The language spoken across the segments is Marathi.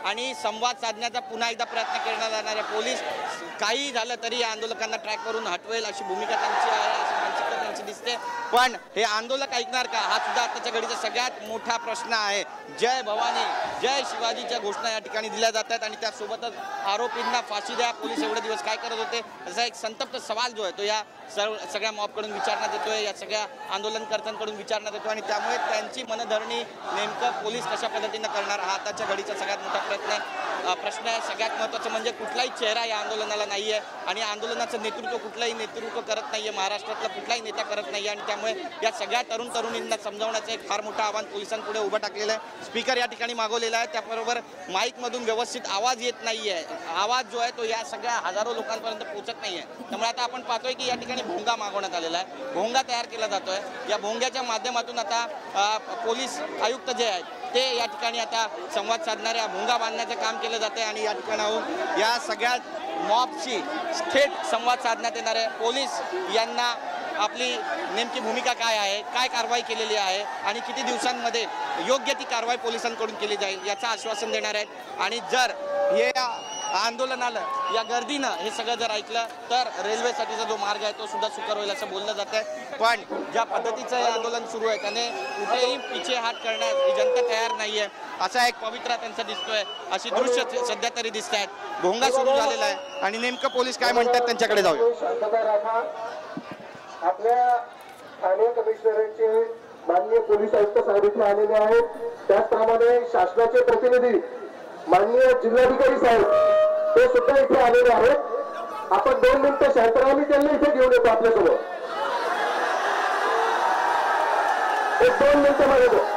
आणि संवाद साधण्याचा पुन्हा एकदा प्रयत्न करण्यात जाणार आहे। पोलीस काही झालं तरी या आंदोलकांना ट्रॅक करून हटवेल अशी भूमिका त्यांची आहे, अशी मानसिकता त्यांची दिसते। पण हे आंदोलक ऐकणार का, हा सुद्धा आताच्या घडीचा सगळ्यात मोठा प्रश्न आहे। जय भवानी जय शिवाजीच्या घोषणा या ठिकाणी दिल्या जातात आणि त्यासोबतच आरोपींना फाशी द्या, पोलीस एवढे दिवस काय करत होते असा एक संतप्त सवाल जो आहे तो या सगळ्या मॉबकडून विचारण्यात येतोय, या सगळ्या आंदोलनकर्त्यांकडून विचारण्यात येतो आणि त्यामुळे त्यांची मनधरणी नेमकं पोलीस कशा पद्धतीनं करणार हा आताच्या घडीचा सगळ्यात मोठा प्रश्न आहे। सगळ्यात महत्त्वाचं म्हणजे कुठलाही चेहरा या आंदोलनाला नाही आहे आणि आंदोलनाचं नेतृत्व कुठलाही नेतृत्व करत नाही आहे, महाराष्ट्रातला कुठलाही नेता करत नाही आहे आणि त्यामुळे या सगळ्या तरुणींना समजावण्याचं एक फार मोठं आव्हान पोलिसांपुढे उभं टाकलेलं आहे। स्पीकर या ठिकाणी मागवलेला आहे, त्याबरोबर माईकमधून व्यवस्थित आवाज येत नाही आहे, आवाज जो आहे तो या सगळ्या हजारो लोकांपर्यंत पोहोचत नाही आहे। त्यामुळे आता आपण पाहतोय की या ठिकाणी भोंगा मागवण्यात आलेला आहे, भोंगा तयार केला जातोय। या भोंग्याच्या माध्यमातून आता पोलीस आयुक्त जे आहेत ते या ठिकाणी आता संवाद साधणाऱ्या भोंगा बांधण्याचं काम केलं जाते आणि या ठिकाणाहून या सगळ्या मॉबशी थेट संवाद साधण्यात येणार आहे। पोलीस यांना आपली नेमकी भूमिका काय आहे, काय कारवाई केलेली आहे आणि किती दिवसांमध्ये योग्य ती कारवाई पोलिसांकडून केली जाईल याचं आश्वासन देणार आहेत। आणि जर हे आंदोलनाला या गर्दीनं हे सगळं जर ऐकलं तर रेल्वेसाठीचा जो मार्ग आहे तो सुद्धा सुकर होईल असं बोललं जात आहे। पण ज्या पद्धतीचं हे आंदोलन सुरू आहे त्याने कुठेही पिछे हात करण्यास ही जनता तयार नाही आहे, असा एक पवित्रा त्यांचा दिसतोय, अशी दृश्य सध्या तरी दिसत आहेत। भोंगा सुरू झालेला आहे आणि नेमकं पोलीस काय म्हणतात त्यांच्याकडे जाऊया। आपल्या ठाणे कमिशनरेटचे माननीय पोलीस आयुक्त साहेब आलेले आहेत, त्याचप्रमाणे शासनाचे प्रतिनिधी माननीय जिल्हाधिकारी साहेब ते सुद्धा इथे आलेले आहेत। आपण 2 मिनिटं शांतरावली त्यांना इथे घेऊन येतो आपल्यासोबत, एक 2 मिनिटं मागतो।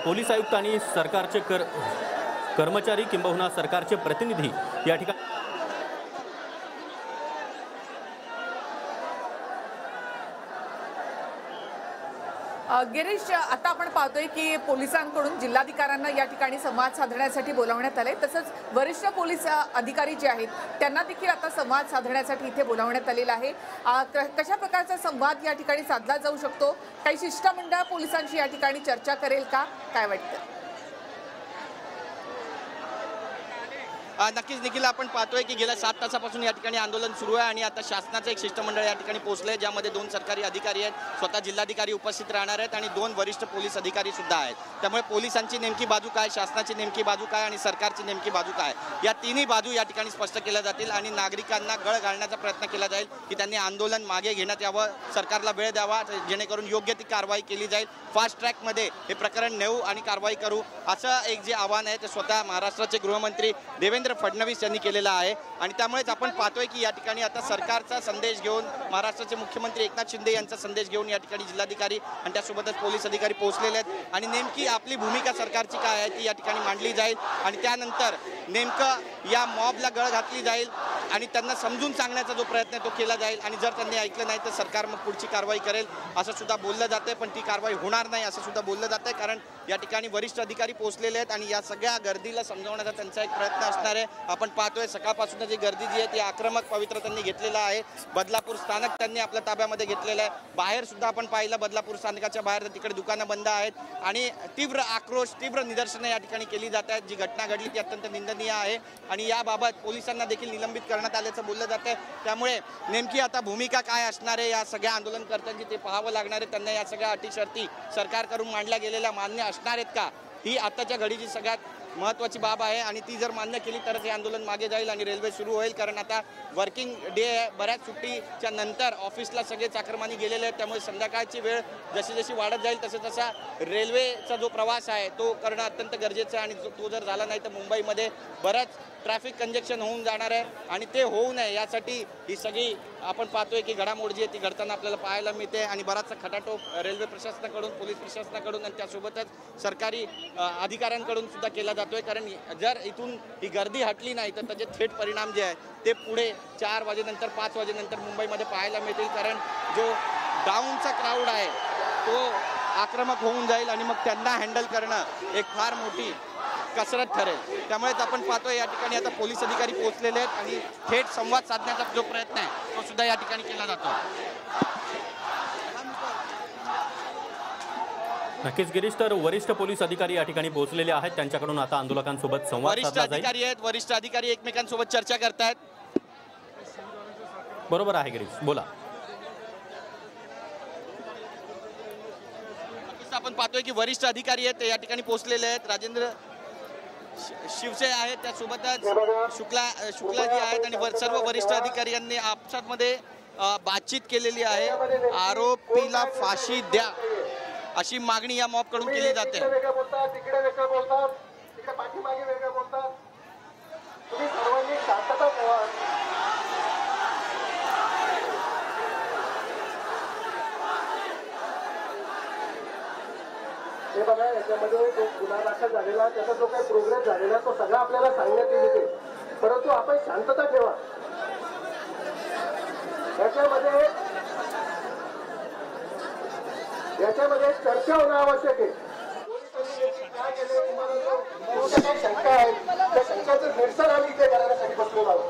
पोलीस आयुक्त आणि सरकारचे कर्मचारी किंबहुना सरकारचे प्रतिनिधी या ठिकाणी गिरीश, आता आपण पाहतोय की पोलिसांकडून जिल्हाधिकाऱ्यांना या ठिकाणी संवाद साधण्यासाठी बोलावण्यात आले, तसंच वरिष्ठ पोलीस अधिकारी जे आहेत त्यांना देखील आता संवाद साधण्यासाठी इथे बोलावण्यात आलेला आहे। कशा प्रकारचा संवाद या ठिकाणी साधला जाऊ शकतो, काही शिष्टमंडळ पोलिसांशी या ठिकाणी चर्चा करेल का, काय वाटतं? नक्कीच निखिल, आपण पाहतोय की गेल्या 7 तासापासून या ठिकाणी आंदोलन सुरू आहे आणि आता शासनाचं एक शिष्टमंडळ या ठिकाणी पोहोचलंय, ज्यामध्ये 2 सरकारी अधिकारी आहेत, स्वतः जिल्हाधिकारी उपस्थित राहणार आहेत आणि 2 वरिष्ठ पोलीस अधिकारी सुद्धा आहेत। त्यामुळे पोलिसांची नेमकी बाजू काय, शासनाची नेमकी बाजू काय आणि सरकारची नेमकी बाजू काय, या तिन्ही बाजू या ठिकाणी स्पष्ट केल्या जातील आणि नागरिकांना गळ घालण्याचा प्रयत्न केला जाईल की त्यांनी आंदोलन मागे घेण्यात यावं, सरकारला वेळ द्यावा, जेणेकरून योग्य ती कारवाई केली जाईल, फास्ट ट्रॅकमध्ये हे प्रकरण नेऊ आणि कारवाई करू, असं एक जे आव्हान आहे ते स्वतः महाराष्ट्राचे गृहमंत्री देवेंद्र फडणवीस यांनी केलेला आहे। आणि त्यामुळेच आपण पाहतोय की या ठिकाणी आता सरकारचा संदेश घेऊन, महाराष्ट्राचे मुख्यमंत्री एकनाथ शिंदे यांचा संदेश घेऊन या ठिकाणी जिल्हाधिकारी आणि त्यासोबतच पोलीस अधिकारी पोहोचलेले आहेत आणि नेमकी आपली भूमिका सरकारची काय आहे ती या ठिकाणी मांडली जाईल आणि त्यानंतर नेमकं या मॉबला गळ घातली जाईल आणि त्यांना समजून सांगण्याचा जो प्रयत्न आहे तो केला जाईल आणि जर त्यांनी ऐकलं नाही तर सरकार मग पुढची कारवाई करेल असं सुद्धा बोललं जाते। पण ती कारवाई होणार नाही असं सुद्धा बोललं जातं, कारण या ठिकाणी वरिष्ठ अधिकारी पोहोचलेले आहेत आणि या सगळ्या गर्दीला समजावण्याचा त्यांचा एक प्रयत्न असणार आहे। आपण पाहतोय सकाळपासून जी गर्दी जी आहे ती आक्रमक पवित्र त्यांनी घेतलेला आहे। बदलापूर स्थानक त्यांनी आपल्या ताब्यामध्ये घेतलेलं आहे, बाहेर सुद्धा आपण पाहिलं बदलापूर स्थानकाच्या बाहेर तिकडे दुकानं बंद आहेत आणि तीव्र आक्रोश, तीव्र निदर्शनं या ठिकाणी केली जात आहेत। जी घटना घडली ती अत्यंत निंदनीय आहे आणि याबाबत पोलिसांना देखील निलंबित करण्यात आल्याचं बोललं जात आहे। त्यामुळे नेमकी आता भूमिका काय असणार आहे या सगळ्या आंदोलनकर्त्यांची ते पाहावं लागणार आहे, त्यांना या सगळ्या अटी शर्ती सरकारकडून मांडल्या गेलेल्या मान्य असणार आहेत का, ही आताच्या घडीची सगळ्यात महत्त्वाची बाब आहे आणि ती जर मान्य केली तरच हे आंदोलन मागे जाईल आणि रेल्वे सुरू होईल, कारण आता वर्किंग डे आहे, बऱ्याच सुट्टीच्या नंतर ऑफिसला सगळे चाकरमानी गेलेले आहेत, त्यामुळे संध्याकाळची वेळ जशी जशी वाढत जाईल तसा रेल्वेचा जो प्रवास आहे तो करणं अत्यंत गरजेचं आहे आणि तो जर झाला नाही तर मुंबईमध्ये बरंच ट्रॅफिक कंजेक्शन होऊन जाणार आहे आणि ते होऊ नये यासाठी ही सगळी आपण पाहतोय की घडामोड जी आहे ती घडताना आपल्याला पाहायला मिळते आणि बराचसा खटाटोप रेल्वे प्रशासनाकडून, पोलीस प्रशासनाकडून आणि त्यासोबतच सरकारी अधिकाऱ्यांकडून सुद्धा केला जातोय, कारण जर इथून ही गर्दी हटली नाही तर त्याचे थेट परिणाम जे आहे ते पुढे 4 वाजेनंतर 5 वाजेनंतर मुंबईमध्ये पाहायला मिळतील, कारण जो डाऊनचा क्राऊड आहे तो आक्रमक होऊन जाईल आणि मग त्यांना हँडल करणं एक फार मोठी कसरत ठरेल. त्यामुळेच आपण पाहतोय या ठिकाणी आता पोलीस अधिकारी पोहोचलेले आहेत आणि थेट संवाद साधण्याचा जो प्रयत्न आहे तो सुद्धा या ठिकाणी केला जातो. नक्कीच गिरीश, तर वरिष्ठ पोलीस अधिकारी या ठिकाणी पोहोचलेले आहेत. त्यांच्याकडून आता आंदोलकांसोबत संवाद वरिष्ठ साधला जाईल. अधिकारी आहेत, वरिष्ठ अधिकारी एकमेकांसोबत चर्चा करतायत. बरोबर आहे गिरीश, बोला. आपण पाहतोय की वरिष्ठ अधिकारी आहेत ते या ठिकाणी पोहोचलेले आहेत. राजेंद्र शिवसे आहेत, त्यासोबतच शुक्ला जी आहेत आणि सर्व वरिष्ठ अधिकारी यांनी आपसामध्ये बातचीत केलेली आहे. आरोपीला फाशी द्या अशी मागणी या मॉब कडून केली जाते. वेगळं बोलतात, तिकडे वेगळं बोलतात, तिकडे पाठीमागे वेगळं बोलतात. तुम्ही सर्वांनी शांतता ठेवा. हे बघा, याच्यामध्ये जो गुन्हा दाखल झालेला त्याचा जो काही प्रोग्रेस झालेला तो सगळा आपल्याला सांगण्यात येते, परंतु आपण शांतता ठेवा. याच्यामध्ये चर्चा होणं आवश्यक आहे. काय केलं, तुमच्या काही शंका आहेत, त्या शंकाचं निरसन आम्ही इथे करण्यासाठी बसलेलो आहोत.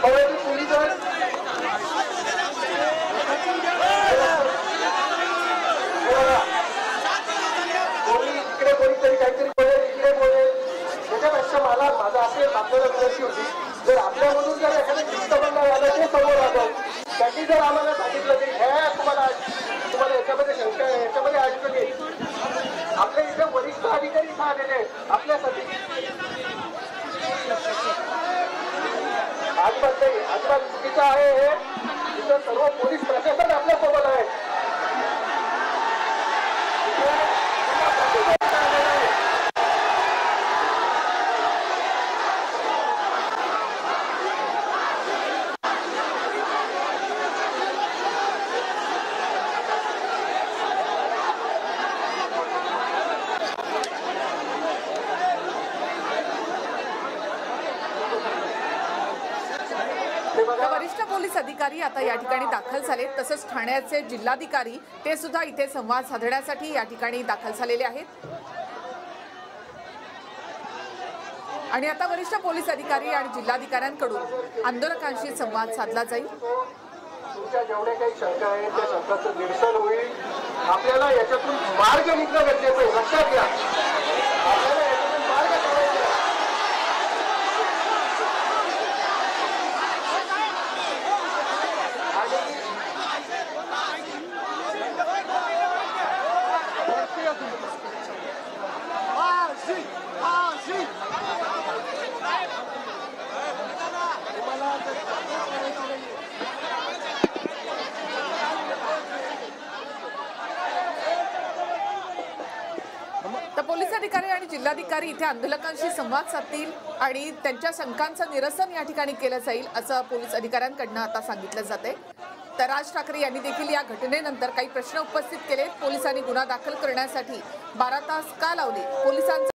परंतु तुम्ही जर कोणी इकडे कोणीतरी काहीतरी बोलेल, इकडे बोलेल, त्याच्यापेक्षा माझा असेल आपल्याला विनंती होती, जर आपल्यामधून जर एखादं शिस्तबंध आलं ते समोर आलं, त्यांनी जर आम्हाला सांगितलं की तुम्हाला याच्यामध्ये शंका आहे, याच्यामध्ये अडचण आहे, आपल्या इथे वरिष्ठ अधिकारी इथं आलेले आपल्यासाठी अजिबात चुकीचं आहे. हे इथं सर्व पोलीस प्रशासन आपल्यासोबत आहे. वरिष्ठ पोलीस अधिकारी आता या ठिकाणी दाखल झाले, तसंच ठाण्याचे जिल्हाधिकारी ते सुद्धा इथे संवाद साधण्यासाठी या ठिकाणी दाखल झालेले आहेत. आणि आता वरिष्ठ पोलीस अधिकारी आणि जिल्हाधिकाऱ्यांकडून आंदोलकांशी संवाद साधला जाईल. तुमच्या जेवढ्या काही शंका आहेत त्या शंकांचं निरसन होईल. आपल्याला याच्यातून मार्ग निघणं गरजेचं आहे. लक्षात घ्या, आपल्याला याच्यातून मार्ग काढायचा आहे. तर पोलीस अधिकारी आणि जिल्हाधिकारी इथे आंदोलकांशी संवाद साधतील आणि त्यांच्या शंकांचं निरसन या ठिकाणी केलं जाईल असं पोलीस अधिकाऱ्यांकडनं आता सांगितलं जाते. तर राज ठाकरे यांनी देखील या घटनेनंतर काही प्रश्न उपस्थित केले. पोलिसांनी गुन्हा दाखल करण्यासाठी 12 तास का लावले, पोलिसांचा